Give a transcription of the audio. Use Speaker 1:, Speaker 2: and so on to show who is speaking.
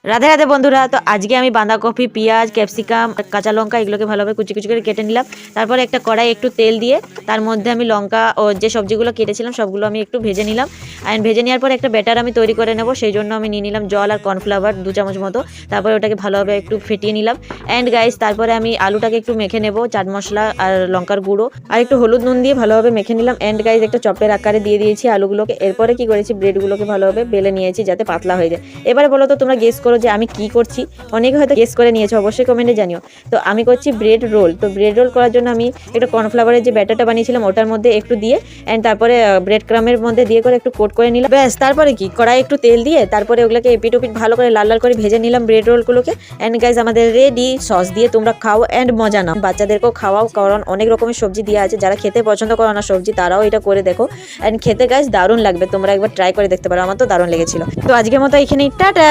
Speaker 1: রাধে রাধে বন্ধুরা। তো আজকে আমি বাঁধাকপি, পেঁয়াজ, ক্যাপসিকাম, কাঁচা লঙ্কা এগুলোকে ভালোভাবে কুচি কুচি করে কেটে নিলাম। তারপরে একটা কড়াই একটু তেল দিয়ে তার মধ্যে আমি লঙ্কা ও যে সবজিগুলো কেটেছিলাম সবগুলো আমি একটু ভেজে নিলাম। অ্যান্ড ভেজে নেওয়ার পর একটা ব্যাটার আমি তৈরি করে নেব। সেই জন্য আমি নিয়ে নিলাম জল আর কর্নফ্লাওয়ার 2 চামচ মতো। তারপরে ওটাকে ভালোভাবে একটু ফেটিয়ে নিলাম। অ্যান্ড গাইস তারপরে আমি আলুটাকে একটু মেখে নেব, চাট মশলা আর লঙ্কার গুঁড়ো আর একটু হলুদ নুন দিয়ে ভালোভাবে মেখে নিলাম। অ্যান্ড গাইস একটা চপের আকারে দিয়ে দিয়েছি আলুগুলোকে। এরপরে কি করেছি, ব্রেডগুলোকে ভালোভাবে বেলে নিয়েছি যাতে পাতলা হয়ে যায়। এবারে বলো তো তোমরা গেস করো যে আমি কি করছি। অনেকে হয়তো গেস করে নিয়েছো, অবশ্যই কমেন্টে জানিও। তো আমি করছি ব্রেড রোল। তো ব্রেড রোল করার জন্য আমি একটা কর্নফ্লাওয়ারের যে ব্যাটারটা বানিয়েছিলাম ওটার মধ্যে একটু দিয়ে অ্যান্ড তারপরে ব্রেড ক্রামের মধ্যে দিয়ে করে একটু কোট করে নিলাম। ব্যাস তারপরে কি, কড়াই একটু তেল দিয়ে তারপরে ওগুলোকে এপিট ওপিট ভালো করে লাল লাল করে ভেজে নিলাম ব্রেড রোলগুলোকে। অ্যান্ড গাইজ আমাদের রেডি। সস দিয়ে তোমরা খাও অ্যান্ড মজা নাও, বাচ্চাদেরকেও খাওয়াও, কারণ অনেক রকমের সবজি দেওয়া আছে। যারা খেতে পছন্দ করো না সবজি, তারাও এটা করে দেখো। অ্যান্ড খেতে গাইজ দারুণ লাগবে, তোমরা একবার ট্রাই করে দেখতে পারো। আমার তো দারুণ লেগেছিল। তো আজকের মতো এখানেই টাটা।